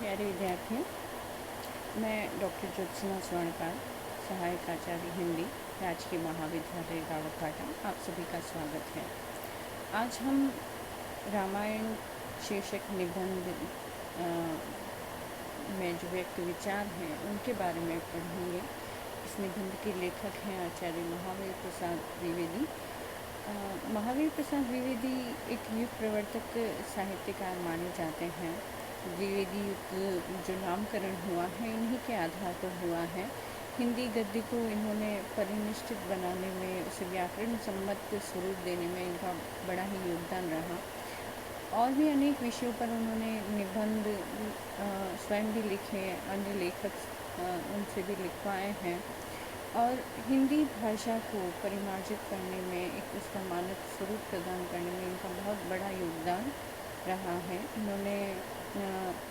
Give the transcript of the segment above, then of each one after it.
प्यारे विद्यार्थियों, मैं डॉक्टर ज्योत्सना स्वर्णपाल, सहायक आचार्य हिंदी, राजकीय महाविद्यालय रावतभाटा, आप सभी का स्वागत है। आज हम रामायण शीर्षक निबंध में जो व्यक्त विचार हैं उनके बारे में पढ़ेंगे। इस निबंध के लेखक हैं आचार्य महावीर प्रसाद द्विवेदी। महावीर प्रसाद द्विवेदी एक युग प्रवर्तक साहित्यकार माने जाते हैं। द्विवेदी युग जो नामकरण हुआ है इन्हीं के आधार पर हुआ है। हिंदी गद्य को इन्होंने परिनिष्ठित बनाने में, उसे व्याकरण सम्मत स्वरूप देने में इनका बड़ा ही योगदान रहा। और भी अनेक विषयों पर उन्होंने निबंध स्वयं भी लिखे, अन्य लेखक उनसे भी लिखवाए हैं और हिंदी भाषा को परिमार्जित करने में, एक उसका मानक स्वरूप प्रदान करने में इनका बहुत बड़ा योगदान रहा है। इन्होंने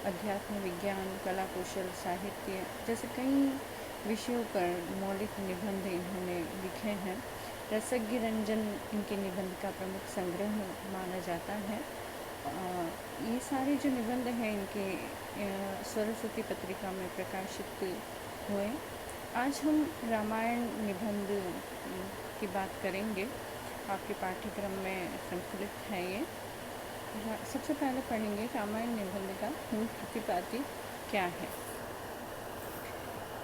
अध्यात्म, विज्ञान, कला कौशल, साहित्य जैसे कई विषयों पर मौलिक निबंध इन्होंने लिखे हैं। रसज्ञ रंजन इनके निबंध का प्रमुख संग्रह माना जाता है। ये सारे जो निबंध हैं इनके सरस्वती पत्रिका में प्रकाशित हुए। आज हम रामायण निबंध की बात करेंगे। आपके पाठ्यक्रम में संकलित है ये। सबसे पहले पढ़ेंगे रामायण निबंध का मूल प्रतिपाद्य क्या है।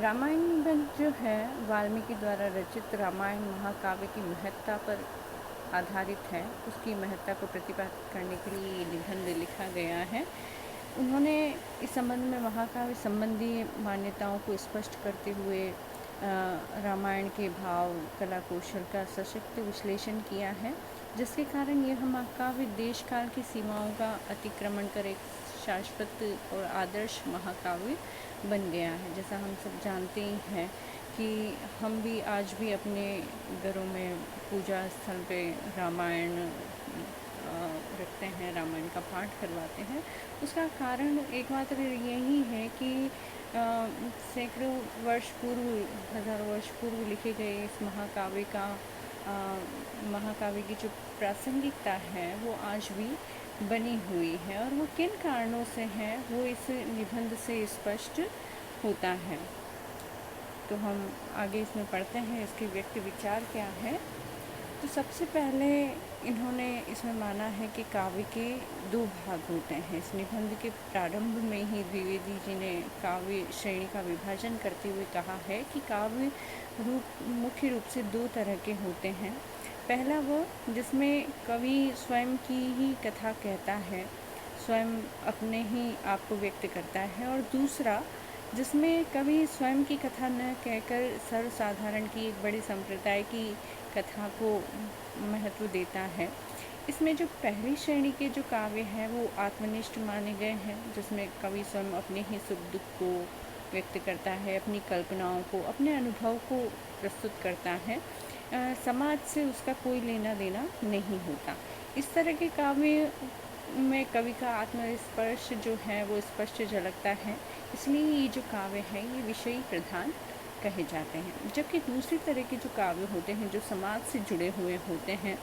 रामायण निबंध जो है वाल्मीकि द्वारा रचित रामायण महाकाव्य की महत्ता पर आधारित है। उसकी महत्ता को प्रतिपादित करने के लिए ये निबंध लिखा गया है। उन्होंने इस संबंध में महाकाव्य संबंधी मान्यताओं को स्पष्ट करते हुए रामायण के भाव, कला कौशल का सशक्त विश्लेषण किया है, जिसके कारण यह महाकाव्य देश काल की सीमाओं का अतिक्रमण कर एक शाश्वत और आदर्श महाकाव्य बन गया है। जैसा हम सब जानते ही हैं कि हम भी आज भी अपने घरों में पूजा स्थल पे रामायण रखते हैं, रामायण का पाठ करवाते हैं। उसका कारण एकमात्र यही है कि सैकड़ों वर्ष पूर्व, हजारों वर्ष पूर्व लिखे गए इस महाकाव्य की जो प्रासंगिकता है वो आज भी बनी हुई है, और वो किन कारणों से है वो इस निबंध से स्पष्ट होता है। तो हम आगे इसमें पढ़ते हैं इसके व्यक्ति विचार क्या है। तो सबसे पहले इन्होंने इसमें माना है कि काव्य के दो भाग होते हैं। इस निबंध के प्रारंभ में ही द्विवेदी जी ने काव्य श्रेणी का विभाजन करते हुए कहा है कि काव्य रूप मुख्य रूप से दो तरह के होते हैं। पहला वो जिसमें कवि स्वयं की ही कथा कहता है, स्वयं अपने ही आप को व्यक्त करता है, और दूसरा जिसमें कवि स्वयं की कथा न कहकर सर्वसाधारण की एक बड़ी संप्रदाय की कथा को महत्व देता है। इसमें जो पहली श्रेणी के जो काव्य हैं वो आत्मनिष्ठ माने गए हैं, जिसमें कवि स्वयं अपने ही सुख दुख को व्यक्त करता है, अपनी कल्पनाओं को, अपने अनुभव को प्रस्तुत करता है। समाज से उसका कोई लेना देना नहीं होता। इस तरह के काव्य में कवि का आत्मस्पर्श जो है वो स्पष्ट झलकता है, इसलिए ये जो काव्य हैं ये विषयी प्रधान कहे जाते हैं। जबकि दूसरी तरह के जो काव्य होते हैं जो समाज से जुड़े हुए होते हैं,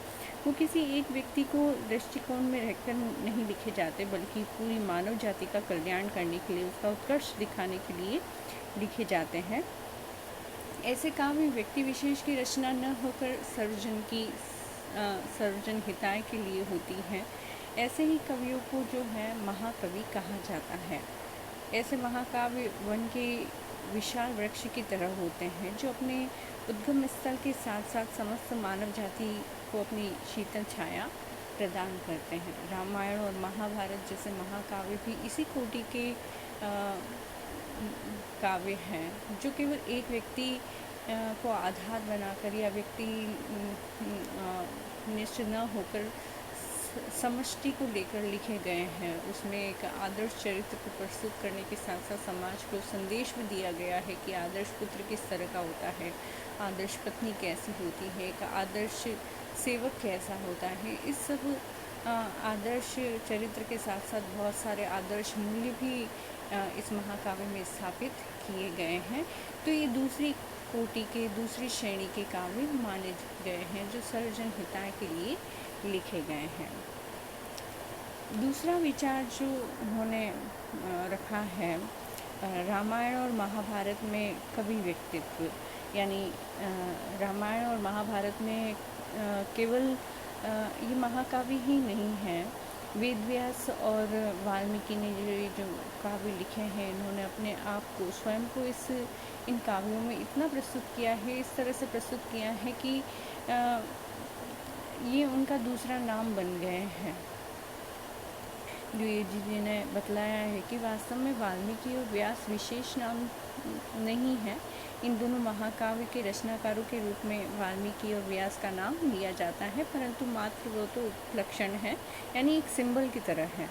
वो किसी एक व्यक्ति को दृष्टिकोण में रहकर नहीं लिखे जाते, बल्कि पूरी मानव जाति का कल्याण करने के लिए, उसका उत्कर्ष दिखाने के लिए लिखे जाते हैं। ऐसे काव्य व्यक्ति विशेष की रचना न होकर सर्वजन हिताय के लिए होती हैं। ऐसे ही कवियों को जो है महाकवि कहा जाता है। ऐसे महाकाव्य वन के विशाल वृक्ष की तरह होते हैं, जो अपने उद्गम स्थल के साथ साथ समस्त मानव जाति को अपनी शीतल छाया प्रदान करते हैं। रामायण और महाभारत जैसे महाकाव्य भी इसी कोटि के काव्य हैं, जो केवल एक व्यक्ति को आधार बनाकर या व्यक्ति निष्ठ न होकर समष्टि को लेकर लिखे गए हैं। उसमें एक आदर्श चरित्र को प्रस्तुत करने के साथ साथ समाज को संदेश भी दिया गया है कि आदर्श पुत्र किस तरह का होता है, आदर्श पत्नी कैसी होती है, एक आदर्श सेवक कैसा होता है। इस सब आदर्श चरित्र के साथ साथ बहुत सारे आदर्श मूल्य भी इस महाकाव्य में स्थापित किए गए हैं। तो ये दूसरी कोटि के, दूसरी श्रेणी के काव्य माने गए हैं, जो सर्वजन हिताय के लिए लिखे गए हैं। दूसरा विचार जो उन्होंने रखा है, रामायण और महाभारत में कवि व्यक्तित्व, यानी रामायण और महाभारत में केवल ये महाकाव्य ही नहीं है। वेद व्यास और वाल्मीकि ने जो काव्य लिखे हैं, इन्होंने अपने आप को, स्वयं को इन काव्यों में इतना प्रस्तुत किया है, इस तरह से प्रस्तुत किया है कि ये उनका दूसरा नाम बन गए हैं। द्विवेदी जी ने बतलाया है कि वास्तव में वाल्मीकि और व्यास विशेष नाम नहीं है। इन दोनों महाकाव्य के रचनाकारों के रूप में वाल्मीकि और व्यास का नाम लिया जाता है, परंतु मात्र वो तो उपलक्षण है, यानी एक सिंबल की तरह है।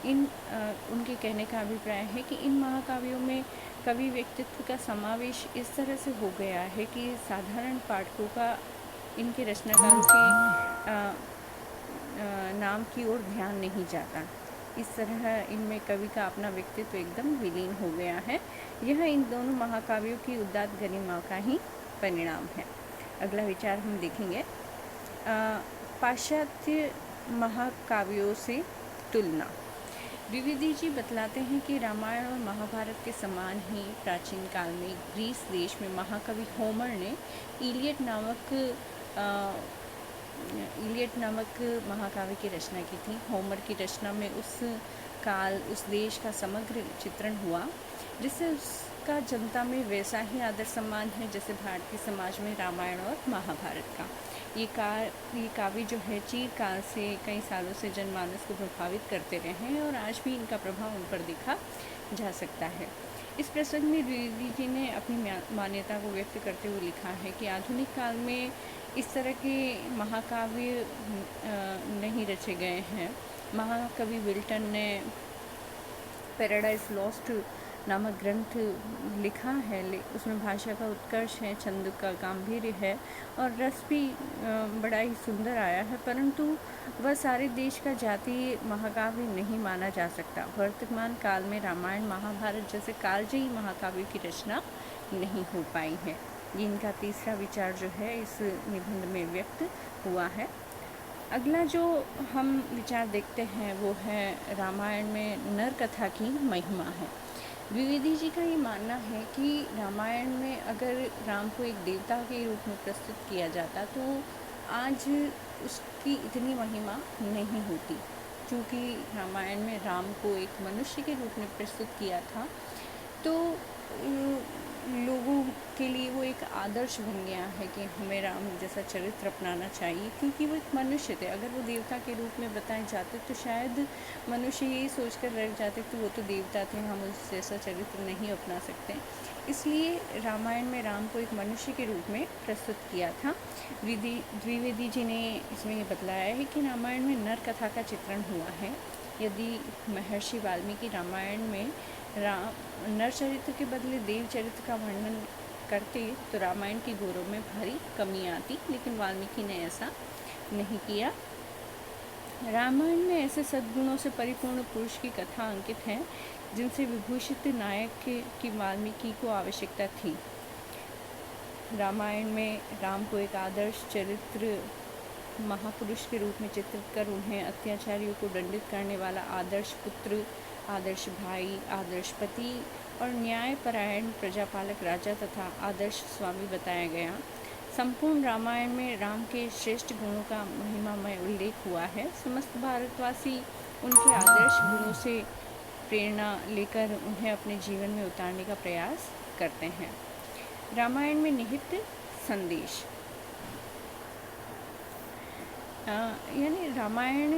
उनके कहने का अभिप्राय है कि इन महाकाव्यों में कवि व्यक्तित्व का समावेश इस तरह से हो गया है कि साधारण पाठकों का इनके रचनाकारों के नाम की ओर ध्यान नहीं जाता। इस तरह इनमें कवि का अपना व्यक्तित्व एकदम विलीन हो गया है। यह इन दोनों महाकाव्यों की उदात्त गरिमा का ही परिणाम है। अगला विचार हम देखेंगे, पाश्चात्य महाकाव्यों से तुलना। द्विवेदी जी बतलाते हैं कि रामायण और महाभारत के समान ही प्राचीन काल में ग्रीस देश में महाकवि होमर ने इलियड नामक महाकाव्य की रचना की थी। होमर की रचना में उस काल, उस देश का समग्र चित्रण हुआ, जिससे उसका जनता में वैसा ही आदर सम्मान है जैसे भारतीय समाज में रामायण और महाभारत का। ये काव्य जो है चिरकाल से, कई सालों से जनमानस को प्रभावित करते रहे हैं और आज भी इनका प्रभाव उन पर देखा जा सकता है। इस प्रसंग में द्विवेदी जी ने अपनी मान्यता को व्यक्त करते हुए लिखा है कि आधुनिक काल में इस तरह के महाकाव्य नहीं रचे गए हैं। महाकवि विल्टन ने पैराडाइज लॉस्ट नामक ग्रंथ लिखा है, उसमें भाषा का उत्कर्ष है, छंद का गांभीर्य है और रस भी बड़ा ही सुंदर आया है, परंतु वह सारे देश का जातीय महाकाव्य नहीं माना जा सकता। वर्तमान काल में रामायण महाभारत जैसे कालजयी महाकाव्य की रचना नहीं हो पाई है। ये इनका तीसरा विचार जो है इस निबंध में व्यक्त हुआ है। अगला जो हम विचार देखते हैं वो है रामायण में नर कथा की महिमा है। द्विवेदी जी का ये मानना है कि रामायण में अगर राम को एक देवता के रूप में प्रस्तुत किया जाता तो आज उसकी इतनी महिमा नहीं होती, क्योंकि रामायण में राम को एक मनुष्य के रूप में प्रस्तुत किया था, तो लोगों के लिए वो एक आदर्श बन गया है कि हमें राम जैसा चरित्र अपनाना चाहिए, क्योंकि वो एक मनुष्य थे। अगर वो देवता के रूप में बताए जाते तो शायद मनुष्य यही सोचकर रह जाते कि वो तो देवता थे, हम उस जैसा चरित्र नहीं अपना सकते। इसलिए रामायण में राम को एक मनुष्य के रूप में प्रस्तुत किया था। द्विवेदी जी ने इसमें ये बतलाया है कि रामायण में नर कथा का चित्रण हुआ है। यदि महर्षि वाल्मीकि रामायण में नर चरित्र के बदले देव चरित्र का वर्णन करते तो रामायण की गौरव में भारी कमी आती, लेकिन वाल्मीकि ने ऐसा नहीं किया। रामायण में ऐसे सद्गुणों से परिपूर्ण पुरुष की कथा अंकित है जिनसे विभूषित नायक की वाल्मीकि को आवश्यकता थी। रामायण में राम को एक आदर्श चरित्र महापुरुष के रूप में चित्रित कर उन्हें अत्याचारियों को दंडित करने वाला आदर्श पुत्र, आदर्श भाई, आदर्श पति और न्यायपरायण प्रजापालक राजा तथा आदर्श स्वामी बताया गया। संपूर्ण रामायण में राम के श्रेष्ठ गुणों का महिमामय उल्लेख हुआ है। समस्त भारतवासी उनके आदर्श गुणों से प्रेरणा लेकर उन्हें अपने जीवन में उतारने का प्रयास करते हैं। रामायण में निहित संदेश, यानी रामायण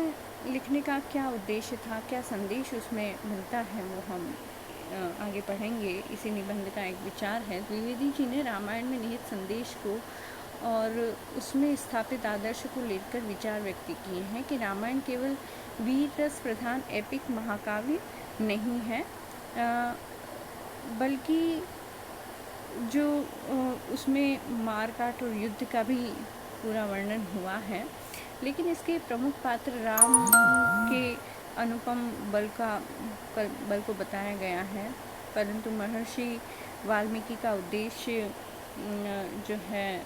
लिखने का क्या उद्देश्य था, क्या संदेश उसमें मिलता है, वो हम आगे पढ़ेंगे। इसी निबंध का एक विचार है। द्विवेदी जी ने रामायण में निहित संदेश को और उसमें स्थापित आदर्श को लेकर विचार व्यक्त किए हैं कि रामायण केवल वीर रस प्रधान एपिक महाकाव्य नहीं है, बल्कि जो उसमें मारकाट और युद्ध का भी पूरा वर्णन हुआ है, लेकिन इसके प्रमुख पात्र राम के अनुपम बल को बताया गया है। परंतु महर्षि वाल्मीकि का उद्देश्य जो है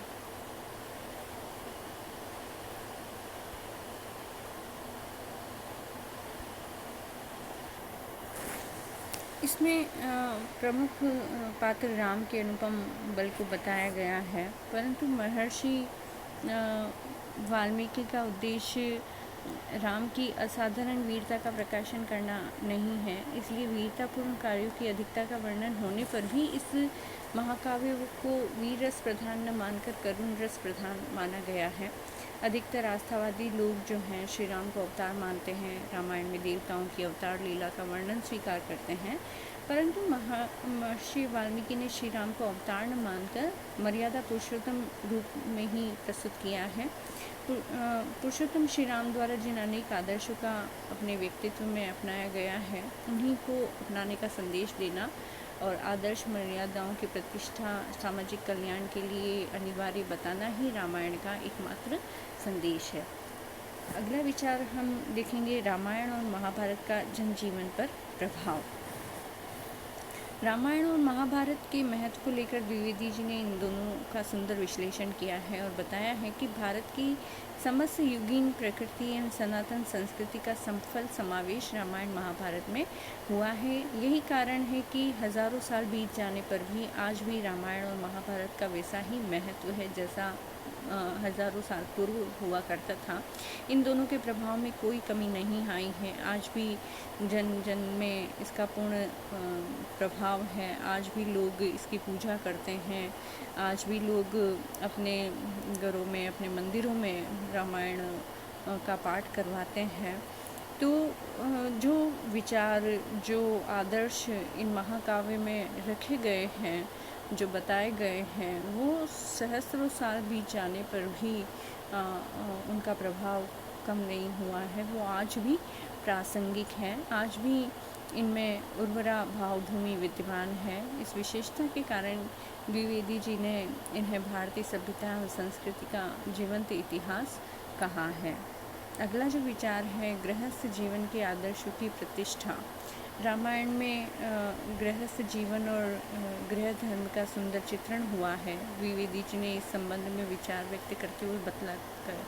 इसमें प्रमुख पात्र राम के अनुपम बल को बताया गया है, परंतु महर्षि वाल्मीकि का उद्देश्य राम की असाधारण वीरता का प्रकाशन करना नहीं है, इसलिए वीरतापूर्ण कार्यों की अधिकता का वर्णन होने पर भी इस महाकाव्य को वीर रस प्रधान न मानकर करुण रस प्रधान माना गया है। अधिकतर आस्थावादी लोग जो हैं श्री राम को अवतार मानते हैं, रामायण में देवताओं की अवतार लीला का वर्णन स्वीकार करते हैं, परंतु महर्षि वाल्मीकि ने श्री राम को अवतार न मानकर मर्यादा पुरुषोत्तम रूप में ही प्रस्तुत किया है। पुरुषोत्तम श्री राम द्वारा जिन अनेक आदर्शों का अपने व्यक्तित्व में अपनाया गया है, उन्हीं को अपनाने का संदेश देना और आदर्श मर्यादाओं की प्रतिष्ठा सामाजिक कल्याण के लिए अनिवार्य बताना ही रामायण का एकमात्र संदेश है। अगला विचार हम देखेंगे रामायण और महाभारत का जनजीवन पर प्रभाव। रामायण और महाभारत के महत्व को लेकर द्विवेदी जी ने इन दोनों का सुंदर विश्लेषण किया है और बताया है कि भारत की समस्त युगीन प्रकृति एवं सनातन संस्कृति का सफल समावेश रामायण महाभारत में हुआ है। यही कारण है कि हजारों साल बीत जाने पर भी आज भी रामायण और महाभारत का वैसा ही महत्व है जैसा हजारों साल पूर्व हुआ करता था। इन दोनों के प्रभाव में कोई कमी नहीं आई है। आज भी जन जन में इसका पूर्ण प्रभाव है। आज भी लोग इसकी पूजा करते हैं। आज भी लोग अपने घरों में, अपने मंदिरों में रामायण का पाठ करवाते हैं। तो जो विचार, जो आदर्श इन महाकाव्य में रखे गए हैं, जो बताए गए हैं, वो सहस्त्रों साल बीत जाने पर भी उनका प्रभाव कम नहीं हुआ है। वो आज भी प्रासंगिक हैं। आज भी इनमें उर्वरा भावभूमि विद्यमान है। इस विशेषता के कारण द्विवेदी जी ने इन्हें भारतीय सभ्यता और संस्कृति का जीवंत इतिहास कहा है। अगला जो विचार है गृहस्थ जीवन के आदर्शों की प्रतिष्ठा। रामायण में गृहस्थ जीवन और गृह धर्म का सुंदर चित्रण हुआ है। द्विवेदी जी ने इस संबंध में विचार व्यक्त करते हुए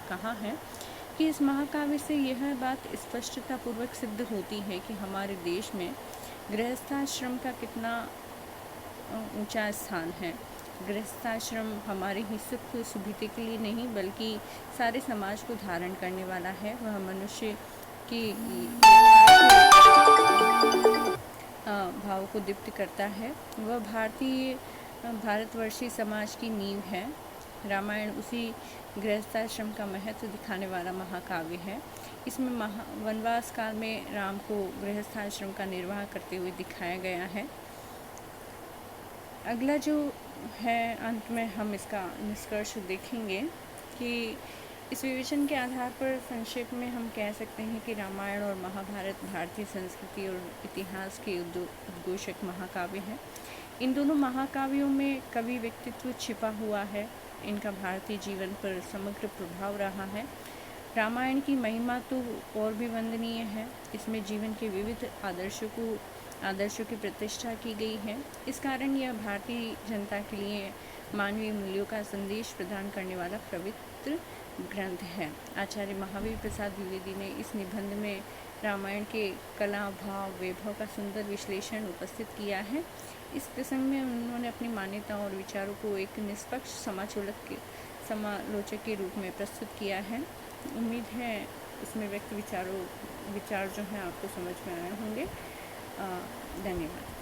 कहा है कि इस महाकाव्य से यह बात स्पष्टता पूर्वक सिद्ध होती है कि हमारे देश में गृहस्थाश्रम का कितना ऊंचा स्थान है। गृहस्थाश्रम हमारे ही सुख सुविधा के लिए नहीं बल्कि सारे समाज को धारण करने वाला है। वह मनुष्य की भाव को दीप्त करता है। वह भारतवर्षीय समाज की नींव है। रामायण उसी गृहस्थाश्रम का महत्व दिखाने वाला महाकाव्य है। इसमें वनवास काल में राम को गृहस्थाश्रम का निर्वाह करते हुए दिखाया गया है। अगला जो है अंत में हम इसका निष्कर्ष देखेंगे कि इस विवेचन के आधार पर संक्षेप में हम कह सकते हैं कि रामायण और महाभारत भारतीय संस्कृति और इतिहास के उद्घोषक महाकाव्य हैं। इन दोनों महाकाव्यों में कवि व्यक्तित्व छिपा हुआ है। इनका भारतीय जीवन पर समग्र प्रभाव रहा है। रामायण की महिमा तो और भी वंदनीय है। इसमें जीवन के विविध आदर्शों की प्रतिष्ठा की गई है। इस कारण यह भारतीय जनता के लिए मानवीय मूल्यों का संदेश प्रदान करने वाला पवित्र ग्रंथ है। आचार्य महावीर प्रसाद द्विवेदी ने इस निबंध में रामायण के कला, भाव, वैभव का सुंदर विश्लेषण उपस्थित किया है। इस प्रसंग में उन्होंने अपनी मान्यताओं और विचारों को एक निष्पक्ष समालोचक के रूप में प्रस्तुत किया है। उम्मीद है इसमें व्यक्त विचार जो हैं आपको समझ में आए होंगे। धन्यवाद।